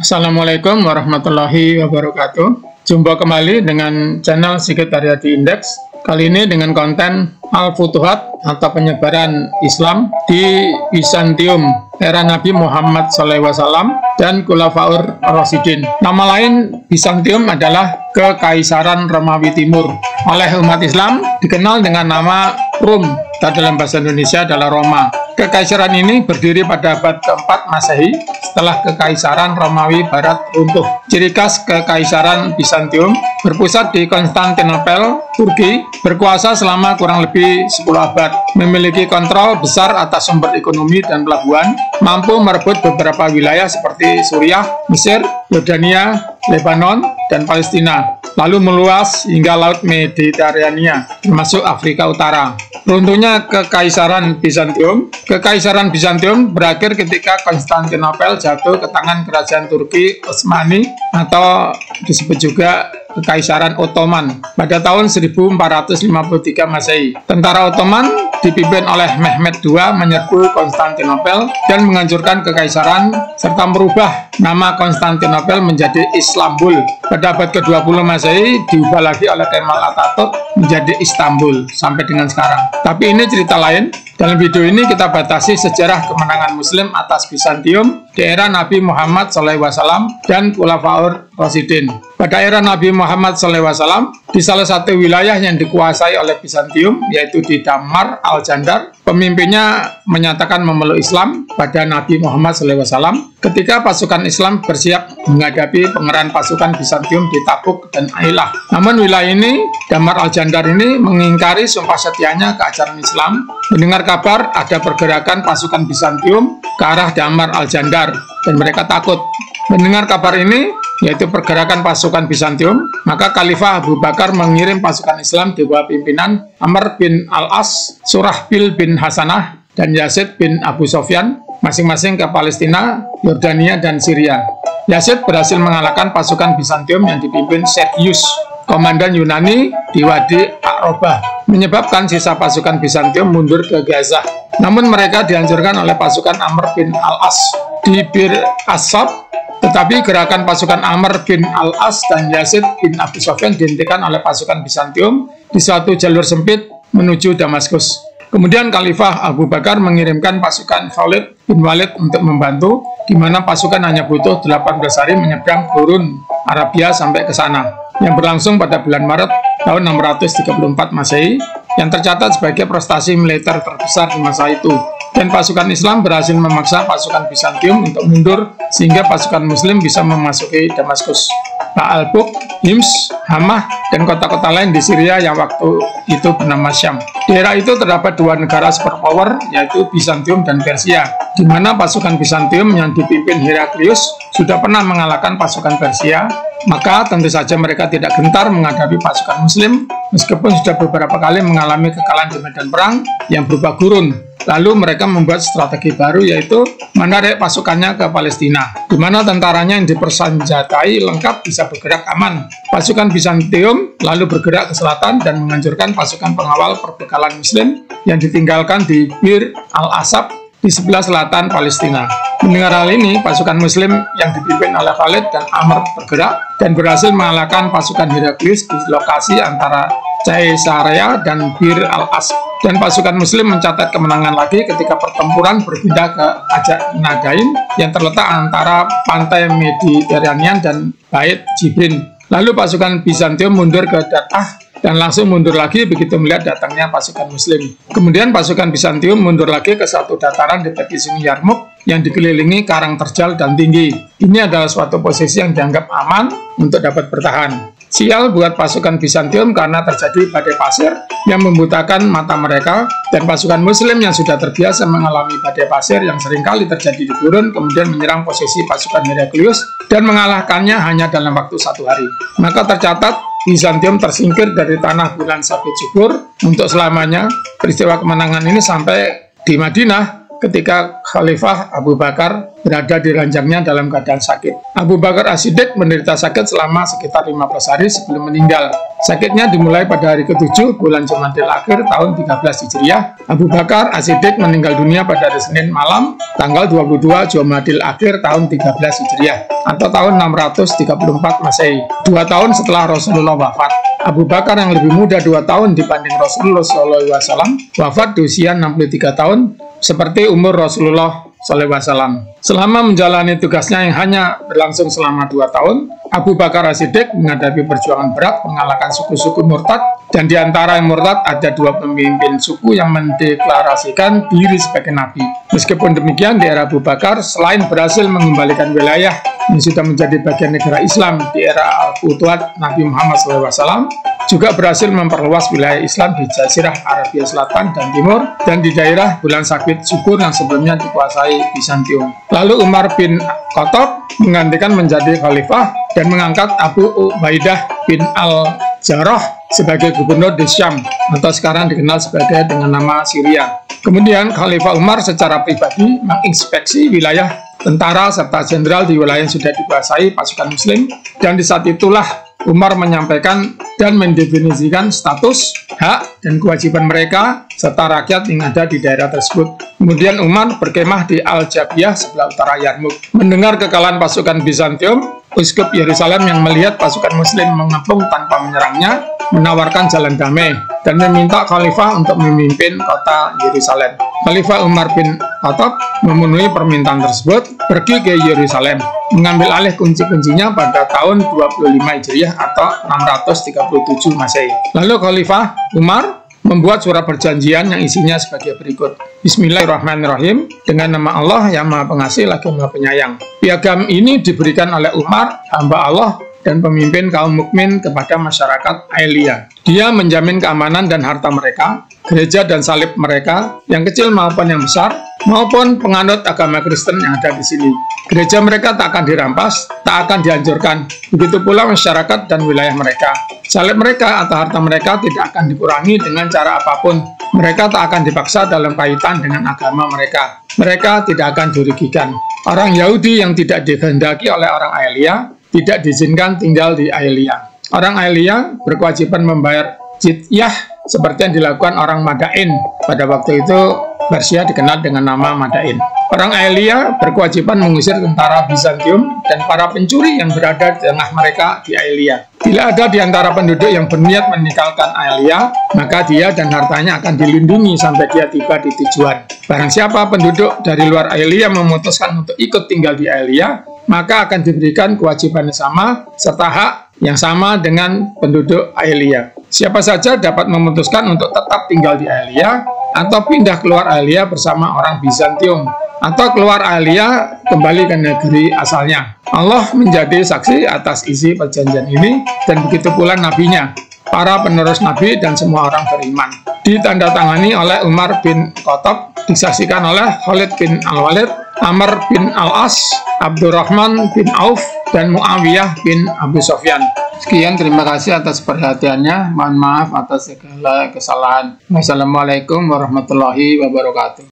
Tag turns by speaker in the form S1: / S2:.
S1: Assalamualaikum warahmatullahi wabarakatuh. Jumpa kembali dengan channel Sigit Haryadi Index. Kali ini dengan konten Al-Futuhat atau penyebaran Islam di Bizantium era Nabi Muhammad SAW dan Khulafaur Rasyidin. Nama lain Bizantium adalah Kekaisaran Romawi Timur. Oleh umat Islam dikenal dengan nama Rum, atau dalam bahasa Indonesia adalah Roma. Kekaisaran ini berdiri pada abad keempat Masehi setelah Kekaisaran Romawi Barat runtuh. Ciri khas Kekaisaran Bizantium berpusat di Konstantinopel, Turki, berkuasa selama kurang lebih 10 abad, memiliki kontrol besar atas sumber ekonomi dan pelabuhan, mampu merebut beberapa wilayah seperti Suriah, Mesir, Yordania, Lebanon, dan Palestina, lalu meluas hingga Laut Mediterania, termasuk Afrika Utara. Runtuhnya Kekaisaran Bizantium. Kekaisaran Bizantium berakhir ketika Konstantinopel jatuh ke tangan kerajaan Turki Utsmani atau disebut juga Kekaisaran Ottoman pada tahun 1453 Masehi. Tentara Ottoman dipimpin oleh Mehmed II menyerbu Konstantinopel dan menghancurkan kekaisaran serta merubah nama Konstantinopel menjadi Istanbul. Pada abad ke-20 Masehi diubah lagi oleh Kemal Atatürk menjadi Istanbul sampai dengan sekarang. Tapi ini cerita lain. Dalam video ini kita batasi sejarah kemenangan Muslim atas Bizantium di era Nabi Muhammad SAW dan Khulafaur Rasyidin. Pada era Nabi Muhammad SAW, di salah satu wilayah yang dikuasai oleh Bizantium, yaitu di Damar Al-Jandar, pemimpinnya menyatakan memeluk Islam pada Nabi Muhammad SAW ketika pasukan Islam bersiap menghadapi pengerahan pasukan Bizantium di Tabuk dan Ailah. Namun wilayah ini, Damar Al-Jandar ini mengingkari sumpah setianya ke ajaran Islam. Mendengar kabar ada pergerakan pasukan Bizantium ke arah Damar Al-Jandar dan mereka takut. Mendengar kabar ini, yaitu pergerakan pasukan Bizantium, maka Khalifah Abu Bakar mengirim pasukan Islam di bawah pimpinan Amr bin Al-As, Surahbil bin Hasanah, dan Yazid bin Abu Sofyan, masing-masing ke Palestina, Yordania, dan Syria. Yazid berhasil mengalahkan pasukan Bizantium yang dipimpin Sergius, komandan Yunani di Wadi Aqrabah, menyebabkan sisa pasukan Bizantium mundur ke Gaza. Namun mereka dihancurkan oleh pasukan Amr bin Al-As di Bir Asab. Tetapi gerakan pasukan Amr bin Al-As dan Yazid bin Abu Sofyan dihentikan oleh pasukan Bizantium di suatu jalur sempit menuju Damaskus. Kemudian Khalifah Abu Bakar mengirimkan pasukan Khalid bin Walid untuk membantu, di mana pasukan hanya butuh 18 hari menyeberang gurun Arabia sampai ke sana, yang berlangsung pada bulan Maret tahun 634 Masehi, yang tercatat sebagai prestasi militer terbesar di masa itu. Dan pasukan Islam berhasil memaksa pasukan Bizantium untuk mundur sehingga pasukan Muslim bisa memasuki Damaskus, Baalbek, Hims, Hamah, dan kota-kota lain di Syria yang waktu itu bernama Syam. Di era itu terdapat dua negara superpower, yaitu Bizantium dan Persia, di mana pasukan Bizantium yang dipimpin Heraklius sudah pernah mengalahkan pasukan Persia. Maka tentu saja mereka tidak gentar menghadapi pasukan Muslim, meskipun sudah beberapa kali mengalami kekalahan di medan perang yang berupa gurun. Lalu mereka membuat strategi baru, yaitu menarik pasukannya ke Palestina, di mana tentaranya yang dipersenjatai lengkap bisa bergerak aman. Pasukan Bizantium lalu bergerak ke selatan dan menghancurkan pasukan pengawal perbekalan Muslim yang ditinggalkan di Bir Al-Asab di sebelah selatan Palestina. Mendengar hal ini, pasukan Muslim yang dipimpin oleh Khalid dan Amr bergerak dan berhasil mengalahkan pasukan Heraklius di lokasi antara Caesarea dan Bir Al-Asab. Dan pasukan Muslim mencatat kemenangan lagi ketika pertempuran berpindah ke Ajak Nadain yang terletak antara pantai Mediterranean dan Bait Jibrin. Lalu pasukan Bizantium mundur ke Datah dan langsung mundur lagi begitu melihat datangnya pasukan Muslim. Kemudian pasukan Bizantium mundur lagi ke satu dataran di tepi sungai Yarmuk yang dikelilingi karang terjal dan tinggi. Ini adalah suatu posisi yang dianggap aman untuk dapat bertahan. Sial buat pasukan Bizantium karena terjadi badai pasir yang membutakan mata mereka, dan pasukan Muslim yang sudah terbiasa mengalami badai pasir yang seringkali terjadi di gurun kemudian menyerang posisi pasukan Heraklius dan mengalahkannya hanya dalam waktu 1 hari. Maka tercatat Bizantium tersingkir dari tanah bulan sabit subur untuk selamanya. Peristiwa kemenangan ini sampai di Madinah ketika Khalifah Abu Bakar berada di ranjangnya dalam keadaan sakit. Abu Bakar As-Siddiq menderita sakit selama sekitar 15 hari sebelum meninggal. Sakitnya dimulai pada hari ke-7 bulan Jumadil Akhir tahun 13 Hijriah. Abu Bakar As-Siddiq meninggal dunia pada hari Senin malam tanggal 22 Jumadil Akhir tahun 13 Hijriah atau tahun 634 Masehi, 2 tahun setelah Rasulullah wafat. Abu Bakar yang lebih muda 2 tahun dibanding Rasulullah SAW wafat di usia 63 tahun seperti umur Rasulullah SAW. Selama menjalani tugasnya yang hanya berlangsung selama 2 tahun, Abu Bakar As-Siddiq menghadapi perjuangan berat mengalahkan suku-suku murtad, dan di antara yang murtad ada 2 pemimpin suku yang mendeklarasikan diri sebagai nabi. Meskipun demikian, di era Abu Bakar, selain berhasil mengembalikan wilayah yang sudah menjadi bagian negara Islam di era Al-Futuhat Nabi Muhammad SAW, juga berhasil memperluas wilayah Islam di Jazirah Arabia Selatan dan Timur dan di daerah Bulan Sabit Syukur yang sebelumnya dikuasai Bizantium. Lalu Umar bin Khattab menggantikan menjadi khalifah dan mengangkat Abu Ubaidah bin Al-Jarrah sebagai gubernur di Syam atau sekarang dikenal sebagai dengan nama Syria. Kemudian Khalifah Umar secara pribadi menginspeksi wilayah tentara serta jenderal di wilayah yang sudah dikuasai pasukan Muslim, dan di saat itulah Umar menyampaikan dan mendefinisikan status, hak, dan kewajiban mereka serta rakyat yang ada di daerah tersebut. Kemudian Umar berkemah di Al-Jabiyah sebelah utara Yarmuk. Mendengar kekalahan pasukan Bizantium, Uskup Yerusalem yang melihat pasukan Muslim mengepung tanpa menyerangnya, menawarkan jalan damai dan meminta Khalifah untuk memimpin kota Yerusalem. Khalifah Umar bin Khattab memenuhi permintaan tersebut, pergi ke Yerusalem, mengambil alih kunci-kuncinya pada tahun 25 Hijriah atau 637 Masehi. Lalu Khalifah Umar membuat surat perjanjian yang isinya sebagai berikut. Bismillahirrahmanirrahim. Dengan nama Allah yang Maha Pengasih lagi Maha Penyayang. Piagam ini diberikan oleh Umar, hamba Allah dan pemimpin kaum mukmin kepada masyarakat Ailia. Dia menjamin keamanan dan harta mereka, gereja dan salib mereka, yang kecil maupun yang besar, maupun penganut agama Kristen yang ada di sini. Gereja mereka tak akan dirampas, tak akan dihancurkan. Begitu pula masyarakat dan wilayah mereka. Salib mereka atau harta mereka tidak akan dikurangi dengan cara apapun. Mereka tak akan dipaksa dalam kaitan dengan agama mereka. Mereka tidak akan dirugikan. Orang Yahudi yang tidak dikehendaki oleh orang Ailia tidak diizinkan tinggal di Ailia. Orang Ailia berkewajiban membayar jizyah seperti yang dilakukan orang Madain. Pada waktu itu Persia dikenal dengan nama Madain. Orang Ailia berkewajiban mengusir tentara Bizantium dan para pencuri yang berada di tengah mereka di Ailia. Bila ada di antara penduduk yang berniat meninggalkan Ailia, maka dia dan hartanya akan dilindungi sampai dia tiba di tujuan. Barang siapa penduduk dari luar Ailia memutuskan untuk ikut tinggal di Ailia, maka akan diberikan kewajiban yang sama serta hak yang sama dengan penduduk Ailia. Siapa saja dapat memutuskan untuk tetap tinggal di Ailia atau pindah keluar Ailia bersama orang Bizantium, atau keluar Ailia kembali ke negeri asalnya. Allah menjadi saksi atas isi perjanjian ini, dan begitu pula nabinya, para penerus nabi dan semua orang beriman. Ditandatangani oleh Umar bin Khattab, disaksikan oleh Khalid bin Al-Walid, Amr bin Al-As, Abdurrahman bin Auf, dan Muawiyah bin Abu Sufyan. Sekian, terima kasih atas perhatiannya. Mohon maaf atas segala kesalahan. Wassalamualaikum warahmatullahi wabarakatuh.